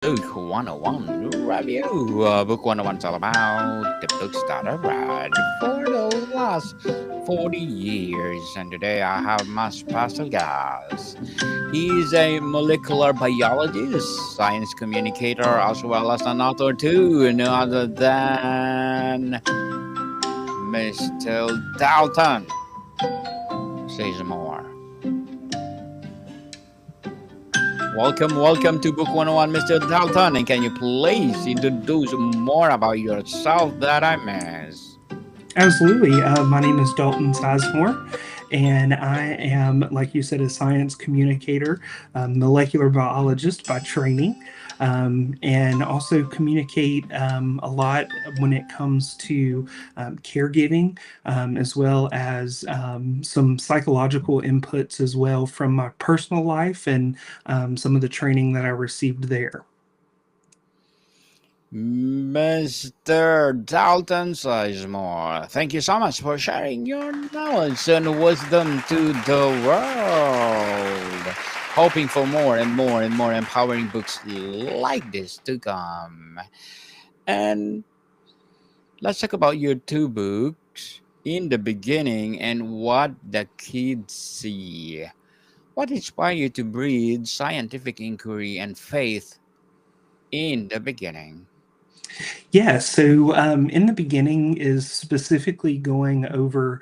Book 101 review. Book 101 is all about the books that I read for the last 40 years. And today I have my special guest. He's a molecular biologist, science communicator, as well as an author too, no other than Mr. Dalton Sizemore. Welcome to Book 101, Mr. Dalton. And can you please introduce more about yourself that I missed? Absolutely. My name is Dalton Sizemore, and I am, like you said, a science communicator, molecular biologist by training, and also communicate a lot when it comes to caregiving, as well as some psychological inputs as well from my personal life and some of the training that I received there. Mr. Dalton Sizemore, thank you so much for sharing your knowledge and wisdom to the world. Hoping for more and more and more empowering books like this to come. And let's talk about your two books in the beginning and what the kids see. What inspired you to breed scientific inquiry and faith in the beginning? Yeah, so in the beginning is specifically going over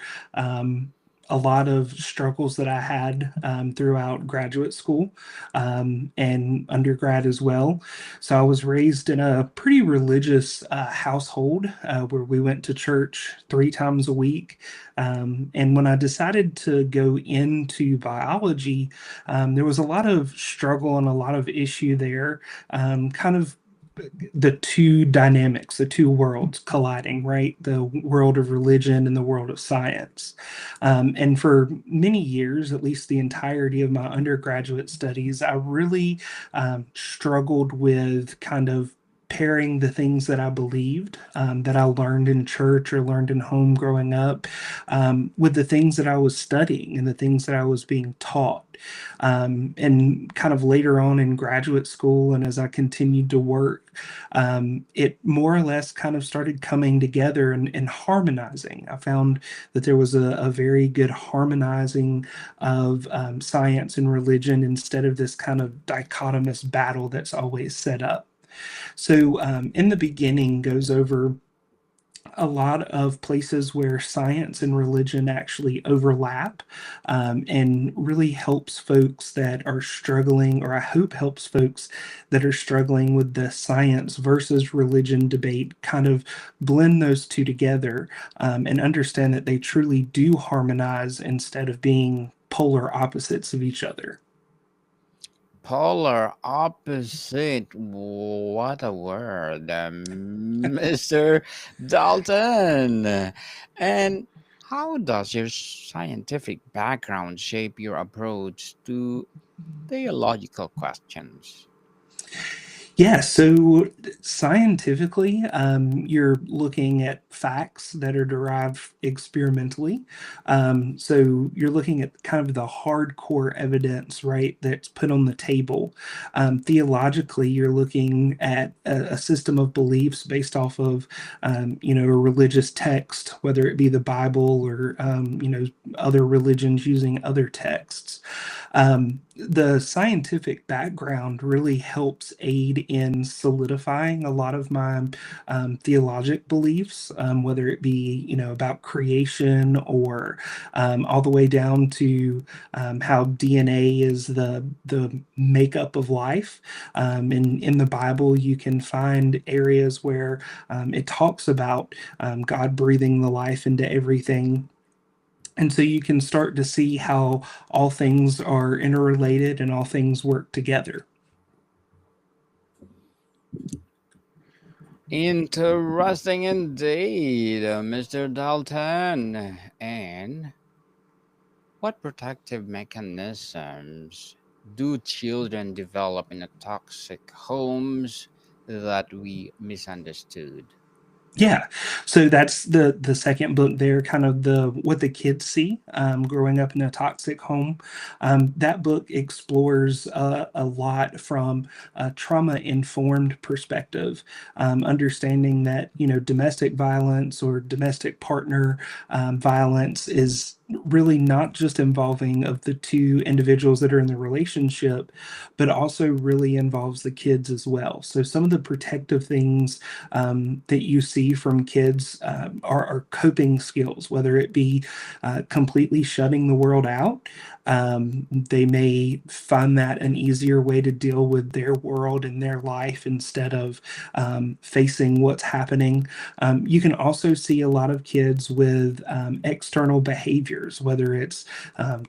a lot of struggles that I had throughout graduate school and undergrad as well. So I was raised in a pretty religious household where we went to church 3 times a week. And when I decided to go into biology, there was a lot of struggle and a lot of issue there, kind of the two dynamics, the two worlds colliding, right? The world of religion and the world of science. And for many years, at least the entirety of my undergraduate studies, I really struggled with kind of pairing the things that I believed, that I learned in church or learned in home growing up, with the things that I was studying and the things that I was being taught. And kind of later on in graduate school, and as I continued to work, it more or less kind of started coming together and harmonizing. I found that there was a very good harmonizing of science and religion instead of this kind of dichotomous battle that's always set up. So, in the beginning, goes over a lot of places where science and religion actually overlap, and really helps folks that are struggling, or I hope helps folks that are struggling with the science versus religion debate, kind of blend those two together, and understand that they truly do harmonize instead of being polar opposites of each other. Polar opposite. What a word, Mr. Dalton. And how does your scientific background shape your approach to theological questions? Yeah, so scientifically, you're looking at facts that are derived experimentally. So you're looking at kind of the hardcore evidence, right, that's put on the table. Theologically, you're looking at a system of beliefs based off of, a religious text, whether it be the Bible or, other religions using other texts. The scientific background really helps aid in solidifying a lot of my theologic beliefs, whether it be about creation or all the way down to how DNA is the makeup of life. In the Bible, you can find areas where it talks about God breathing the life into everything, and so you can start to see how all things are interrelated and all things work together. Interesting indeed, Mr. Dalton. And what protective mechanisms do children develop in a toxic homes that we misunderstood? Yeah, so that's the second book there, kind of the what the kids see growing up in a toxic home. That book explores a lot from a trauma-informed perspective, understanding that domestic violence or domestic partner violence is really not just involving of the two individuals that are in the relationship, but also really involves the kids as well. So some of the protective things that you see from kids are coping skills, whether it be completely shutting the world out. They may find that an easier way to deal with their world and their life instead of facing what's happening. You can also see a lot of kids with external behaviors, whether it's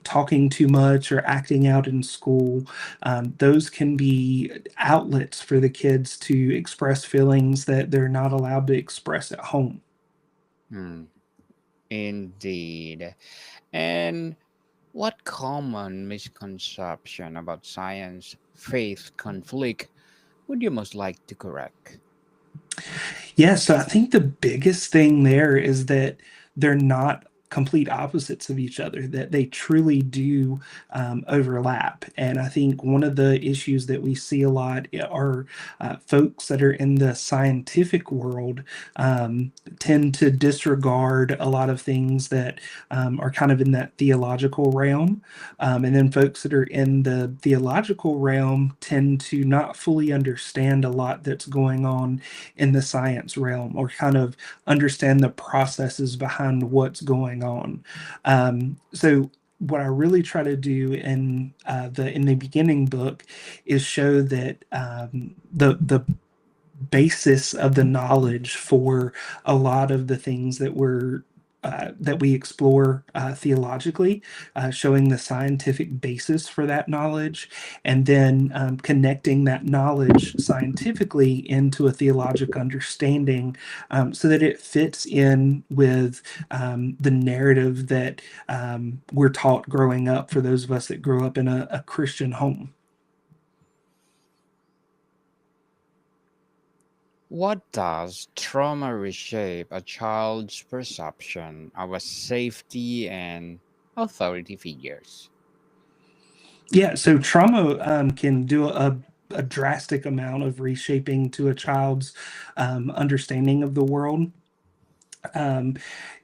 talking too much or acting out in school. Those can be outlets for the kids to express feelings that they're not allowed to express at home. Hmm, indeed. And what common misconception about science faith conflict would you most like to correct? Yeah, so I think the biggest thing there is that they're not complete opposites of each other, that they truly do overlap. And I think one of the issues that we see a lot are folks that are in the scientific world tend to disregard a lot of things that are kind of in that theological realm. And then folks that are in the theological realm tend to not fully understand a lot that's going on in the science realm or kind of understand the processes behind what's going on. So what I really try to do in the beginning book is show that the basis of the knowledge for a lot of the things that we explore theologically, showing the scientific basis for that knowledge, and then connecting that knowledge scientifically into a theologic understanding so that it fits in with the narrative that we're taught growing up for those of us that grow up in a Christian home. What does trauma reshape a child's perception of safety and authority figures? Yeah, so trauma can do a drastic amount of reshaping to a child's understanding of the world. Um,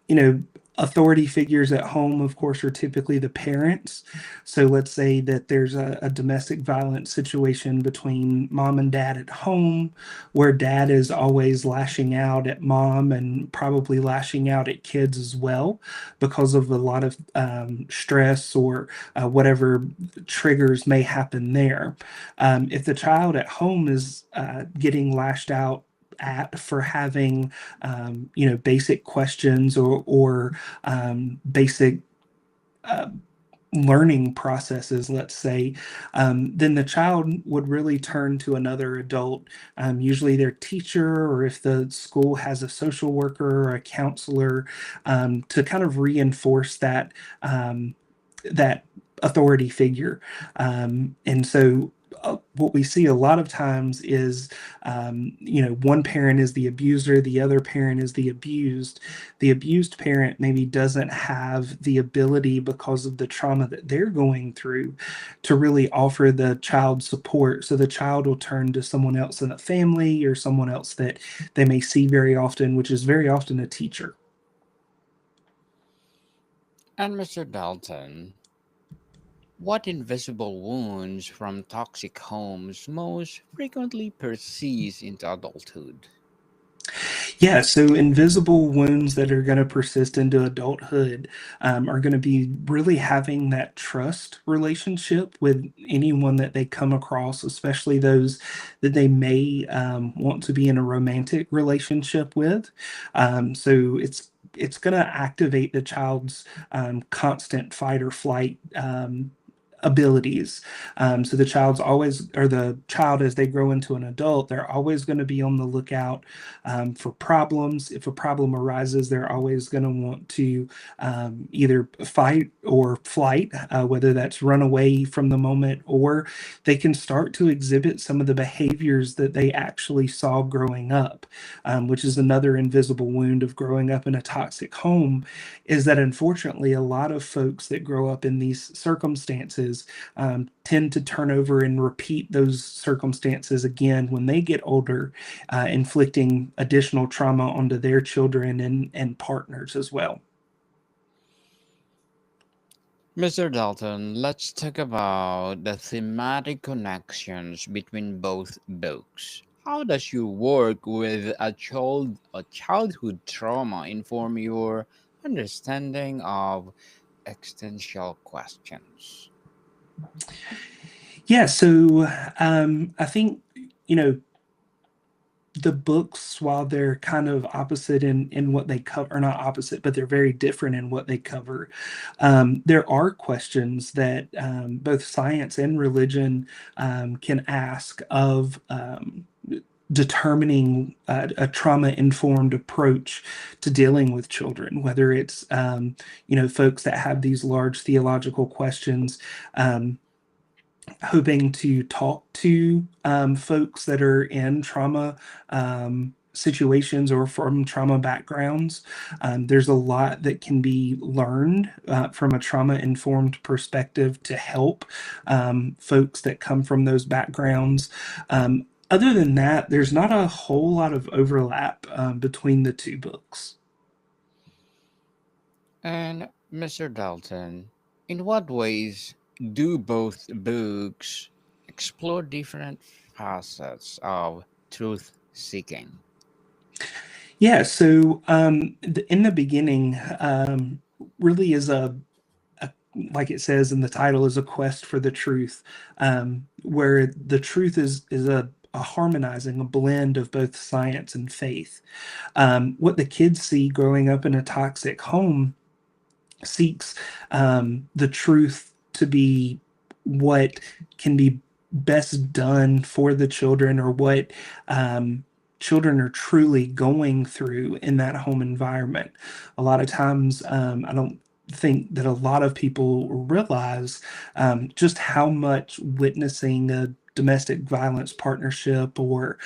you know, authority figures at home, of course, are typically the parents. So let's say that there's a domestic violence situation between mom and dad at home, where dad is always lashing out at mom and probably lashing out at kids as well because of a lot of stress or whatever triggers may happen there. If the child at home is getting lashed out at for having basic questions or basic uh, learning processes, let's say, then the child would really turn to another adult, usually their teacher, or if the school has a social worker or a counselor, to kind of reinforce that authority figure. And so what we see a lot of times is, one parent is the abuser, the other parent is the abused. The abused parent maybe doesn't have the ability because of the trauma that they're going through to really offer the child support. So the child will turn to someone else in the family or someone else that they may see very often, which is very often a teacher. And Mr. Dalton, what invisible wounds from toxic homes most frequently persist into adulthood? Yeah, so invisible wounds that are going to persist into adulthood are going to be really having that trust relationship with anyone that they come across, especially those that they may want to be in a romantic relationship with. So it's going to activate the child's constant fight or flight abilities. So the child's always, or the child as they grow into an adult, they're always going to be on the lookout for problems. If a problem arises, they're always going to want to either fight or flight, whether that's run away from the moment, or they can start to exhibit some of the behaviors that they actually saw growing up, which is another invisible wound of growing up in a toxic home, is that unfortunately a lot of folks that grow up in these circumstances tend to turn over and repeat those circumstances again when they get older, inflicting additional trauma onto their children and partners as well. Mr. Dalton, let's talk about the thematic connections between both books. How does your work with a childhood trauma inform your understanding of existential questions? Yeah, so I think, you know, the books, while they're kind of opposite in what they cover, or not opposite, but they're very different in what they cover, there are questions that both science and religion can ask of determining a trauma-informed approach to dealing with children, whether it's folks that have these large theological questions, um, hoping to talk to folks that are in trauma situations or from trauma backgrounds. There's a lot that can be learned from a trauma informed perspective to help folks that come from those backgrounds. Other than that, there's not a whole lot of overlap between the two books. And Mr. Dalton, in what ways do both books explore different facets of truth seeking? Yeah, so in the beginning, really is a, like it says in the title, is a quest for the truth, where the truth is a harmonizing, a blend of both science and faith. What the kids see growing up in a toxic home seeks the truth to be what can be best done for the children, or what children are truly going through in that home environment. A lot of times, I don't think that a lot of people realize just how much witnessing a domestic violence partnership, or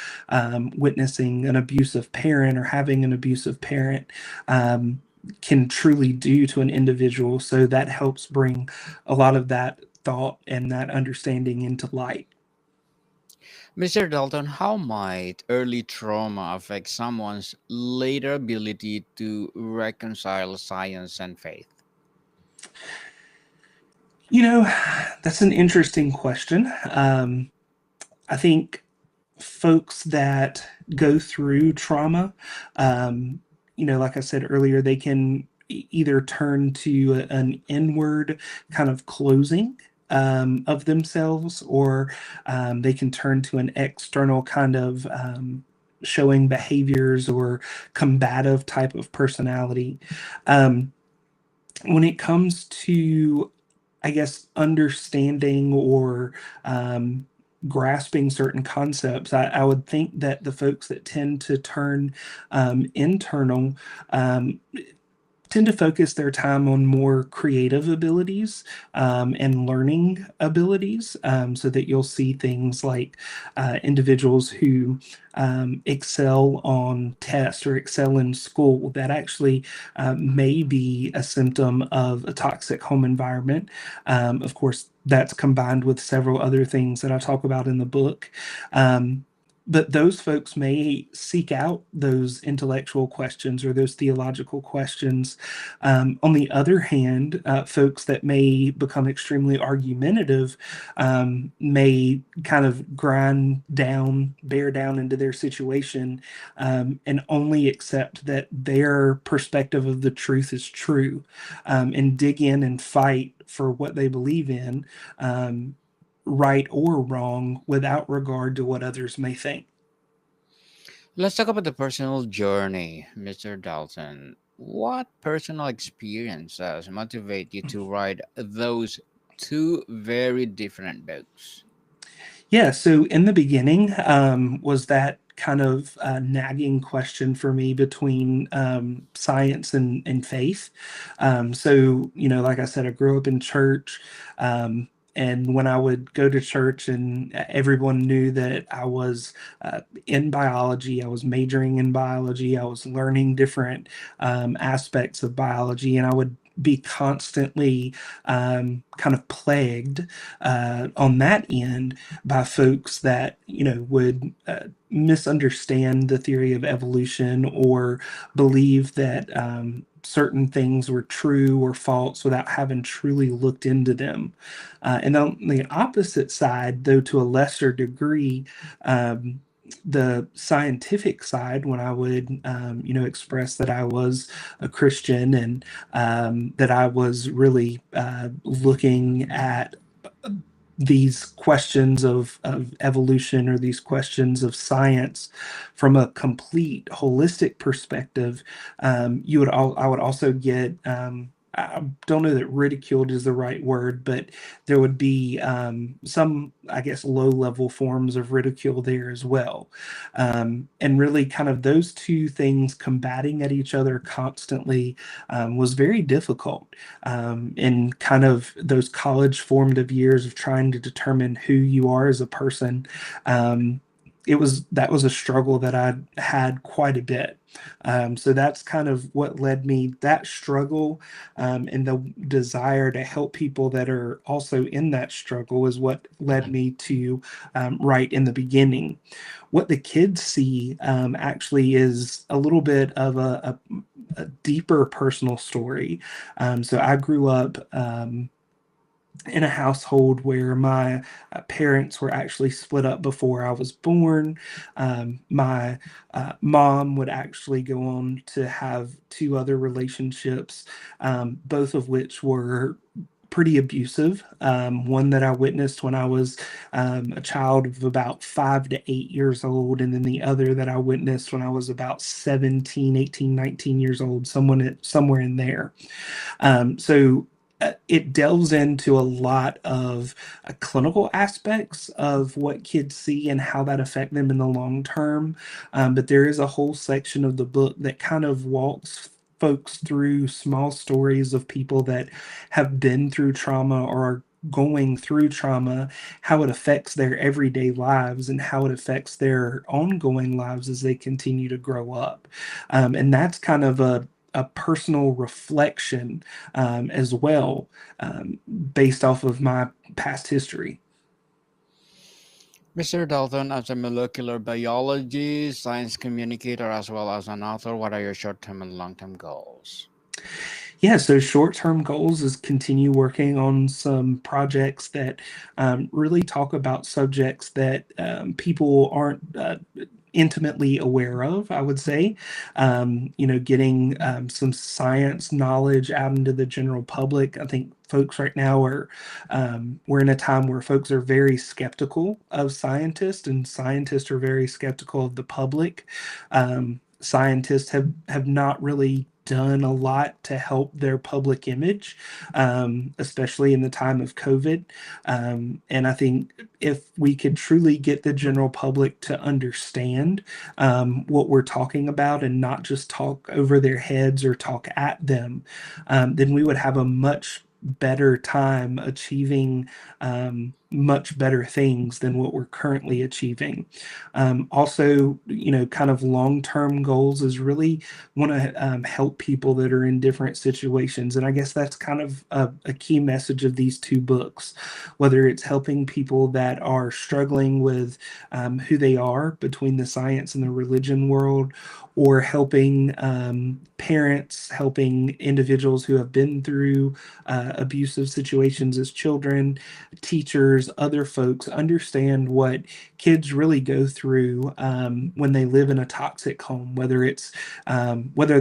witnessing an abusive parent, or having an abusive parent, can truly do to an individual. So that helps bring a lot of that thought and that understanding into light. Mr. Dalton, how might early trauma affect someone's later ability to reconcile science and faith? You know, that's an interesting question. I think folks that go through trauma, um, like I said earlier, they can either turn to an inward kind of closing of themselves, or they can turn to an external kind of showing behaviors or combative type of personality. Um, when it comes to, I guess, understanding or grasping certain concepts, I would think that the folks that tend to turn internal um, tend to focus their time on more creative abilities and learning abilities, so that you'll see things like individuals who excel on tests or excel in school. That actually may be a symptom of a toxic home environment. Of course, that's combined with several other things that I talk about in the book. Um, but those folks may seek out those intellectual questions or those theological questions. On the other hand, folks that may become extremely argumentative may kind of grind down, bear down into their situation, and only accept that their perspective of the truth is true, and dig in and fight for what they believe in, um, right or wrong, without regard to what others may think. Let's talk about the personal journey, Mr. Dalton. What personal experiences motivate you to write those two very different books. Yeah, so in the beginning, was that kind of nagging question for me between science and faith. So, like I said, I grew up in church. And when I would go to church and everyone knew that I was in biology, I was majoring in biology, I was learning different aspects of biology, and I would be constantly kind of plagued on that end by folks that would misunderstand the theory of evolution or believe that certain things were true or false without having truly looked into them. And on the opposite side, though to a lesser degree, um, the scientific side, when I would express that I was a Christian and that I was really looking at these questions of evolution or these questions of science from a complete holistic perspective, I would also get I don't know that ridiculed is the right word, but there would be some, I guess, low level forms of ridicule there as well. And really, kind of those two things combating at each other constantly was very difficult in kind of those college formative years of trying to determine who you are as a person. Um, that was a struggle that I had quite a bit. So that's kind of what led me that struggle and the desire to help people that are also in that struggle is what led me to write in the beginning. What the kids see actually is a little bit of a deeper personal story. So I grew up in a household where my parents were actually split up before I was born. My mom would actually go on to have two other relationships, both of which were pretty abusive. One that I witnessed when I was a child of about 5 to 8 years old, and then the other that I witnessed when I was about 17, 18, 19 years old, somewhere in there. So it delves into a lot of clinical aspects of what kids see and how that affect them in the long term. But there is a whole section of the book that kind of walks folks through small stories of people that have been through trauma or are going through trauma, how it affects their everyday lives and how it affects their ongoing lives as they continue to grow up. And that's kind of a personal reflection as well, based off of my past history. Mr. Dalton, as a molecular biology, science communicator, as well as an author, what are your short term and long term goals? Yeah, so short-term goals is continue working on some projects that really talk about subjects that people aren't intimately aware of, I would say. Getting some science knowledge out into the general public. I think folks right now are we're in a time where folks are very skeptical of scientists, and scientists are very skeptical of the public. Scientists have not really done a lot to help their public image, especially in the time of COVID. And I think if we could truly get the general public to understand what we're talking about and not just talk over their heads or talk at them, then we would have a much better time achieving much better things than what we're currently achieving. Also, kind of long-term goals is really want to help people that are in different situations. And I guess that's kind of a key message of these two books, whether it's helping people that are struggling with who they are between the science and the religion world, or helping parents, helping individuals who have been through abusive situations as children, teachers, other folks understand what kids really go through when they live in a toxic home, whether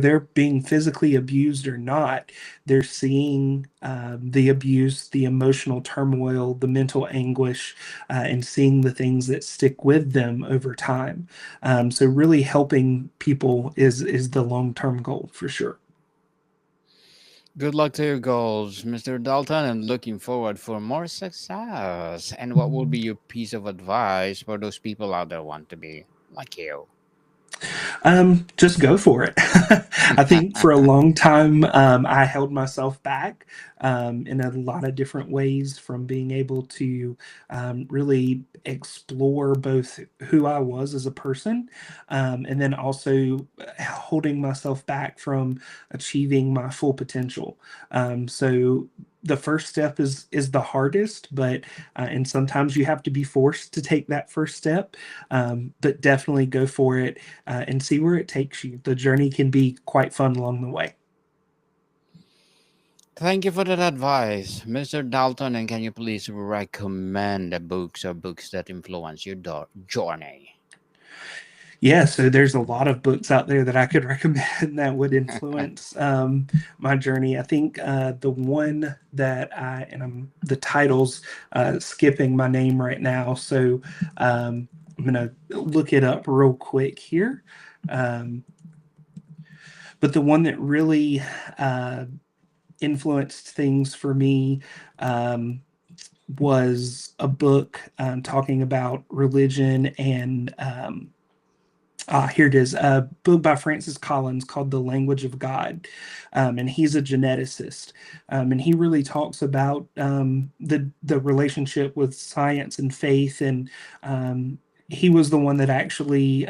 they're being physically abused or not. They're seeing the abuse, the emotional turmoil, the mental anguish, and seeing the things that stick with them over time. So really helping people is the long-term goal for sure. Good luck to your goals, Mr. Dalton, and looking forward for more success. And what will be your piece of advice for those people out there want to be like you? Just go for it. I think for a long time, I held myself back in a lot of different ways from being able to really explore both who I was as a person, and then also holding myself back from achieving my full potential. So the first step is the hardest, but and sometimes you have to be forced to take that first step. But definitely go for it and see where it takes you. The journey can be quite fun along the way. Thank you for that advice, Mr. Dalton. And can you please recommend the books or books that influence your journey? Yeah, so there's a lot of books out there that I could recommend that would influence my journey. I think the one that and I'm the title's skipping my name right now, so I'm gonna look it up real quick here. Um, but the one that really influenced things for me um, was a book talking about religion and here it is, a book by Francis Collins called The Language of God. And he's a geneticist. And he really talks about the relationship with science and faith. And he was the one that actually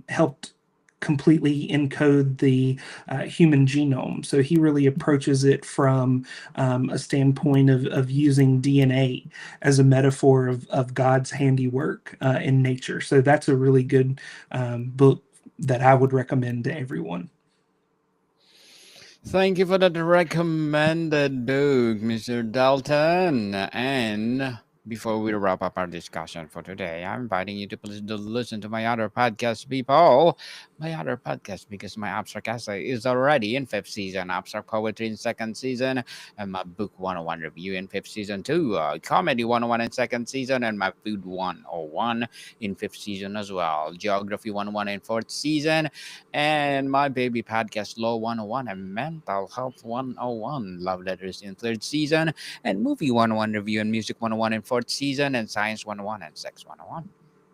helped completely encode the human genome. So he really approaches it from a standpoint of using DNA as a metaphor of God's handiwork in nature. So that's a really good book that I would recommend to everyone. Thank you for that recommended book, Mr. Dalton. And before we wrap up our discussion for today, I'm inviting you to please do listen to my other podcast, people. My other podcast, because my abstract essay is already in fifth season, abstract poetry in second season, and my book 101 review in fifth season too, comedy 101 in second season, and my food 101 in fifth season as well, geography 101 in fourth season, and my baby podcast Law 101 and Mental Health 101 Love Letters in third season, and Movie 101 Review and Music 101 in fourth season, and Science 101 and Sex 101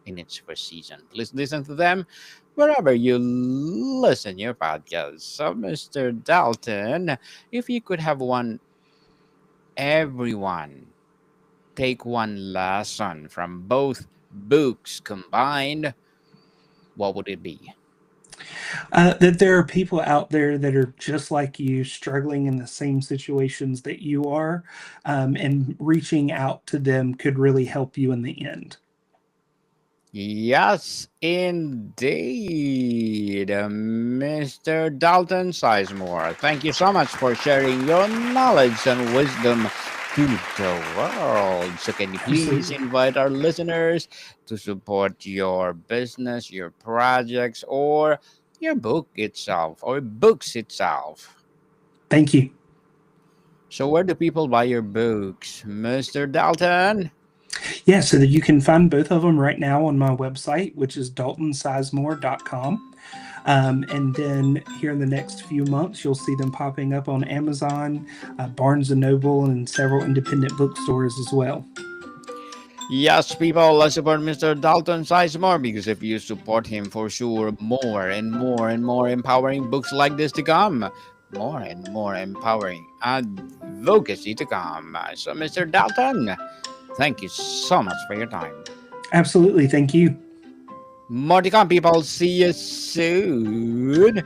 in its first season. Please listen to them wherever you listen your podcast. So, Mr. Dalton, if you could have everyone take one lesson from both books combined, what would it be? That there are people out there that are just like you, struggling in the same situations that you are, and reaching out to them could really help you in the end. Yes, indeed, Mr. Dalton Sizemore. Thank you so much for sharing your knowledge and wisdom to the world. So, can you please Absolutely. invite our listeners to support your business, your projects, or your book itself, or books itself? Thank you. So, where do people buy your books, Mr. Dalton? Yeah, so that you can find both of them right now on my website, which is daltonsizemore.com. And then here in the next few months, you'll see them popping up on Amazon, Barnes and Noble, and several independent bookstores as well. Yes, people, let's support Mr. Dalton Sizemore, because if you support him, for sure, more and more and more empowering books like this to come. More and more empowering advocacy to come. So, Mr. Dalton, thank you so much for your time. Absolutely. Thank you. More to come, people. See you soon.